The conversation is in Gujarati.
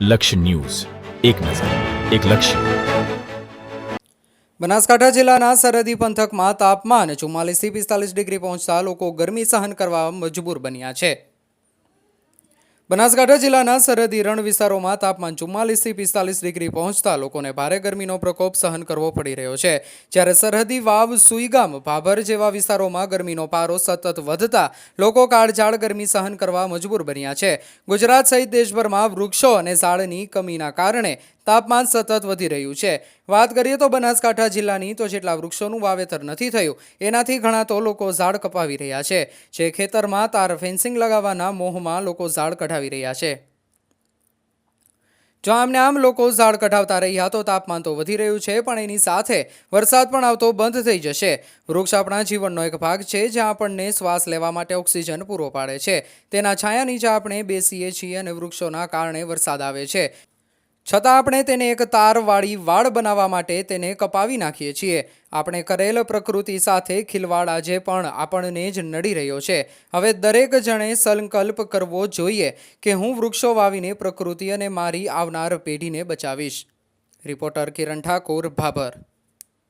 લક્ષ્ય ન્યૂઝ, એક નજર, એક લક્ષ્ય. બનાસકાંઠા જિલ્લાના સરહદી પંથકમાં તાપમાન 44 થી 45 ડિગ્રી પહોંચતા લોકો ગરમી સહન કરવા મજબૂર બન્યા છે. બનાસકાંઠા જિલ્લાના સરહદી રણ વિસ્તારોમાં તાપમાન 44 થી 45 ડિગ્રી પહોંચતા લોકોને ભારે ગરમીનો પ્રકોપ સહન કરવો પડી રહ્યો છે. જ્યારે સરહદી વાવ, સુઈગામ, ભાભર જેવા વિસ્તારોમાં ગરમીનો પારો સતત વધતા લોકો કાળઝાળ ગરમી સહન કરવા મજબૂર બન્યા છે. ગુજરાત સહિત દેશભરમાં વૃક્ષો અને ઝાડની કમીના કારણે તાપમાન સતત વધી રહ્યું છે. વાત કરીએ તો બનાસકાંઠા જિલ્લાની, તો જેટલા વૃક્ષોનું વાવેતર નથી થયું એનાથી ઘણા તો લોકો ઝાડ કપાવી રહ્યા છે. જે ખેતરમાં તાર ફેન્સિંગ લગાવવાના મોહમાં લોકો ઝાડ કઢાવી રહ્યા છે. જો આમને આમ લોકો ઝાડ કઢાવતા રહ્યા તો તાપમાન તો વધી રહ્યું છે, પણ એની સાથે વરસાદ પણ આવતો બંધ થઈ જશે. વૃક્ષ આપણા જીવનનો એક ભાગ છે, જ્યાં આપણને શ્વાસ લેવા માટે ઓક્સિજન પૂરો પાડે છે. તેના છાયા નીચે આપણે બેસીએ છીએ અને વૃક્ષોના કારણે વરસાદ આવે છે. છતાં આપણે તેને એક તારવાળી વાડ બનાવવા માટે તેને કપાવી નાખીએ છીએ. આપણે કરેલ પ્રકૃતિ સાથે ખિલવાડ આજે પણ આપણને જ નડી રહ્યો છે. હવે દરેક જણે સંકલ્પ કરવો જોઈએ કે હું વૃક્ષો વાવીને પ્રકૃતિ અને મારી આવનાર પેઢીને બચાવીશ. રિપોર્ટર કિરણ ઠાકોર, ભાભર.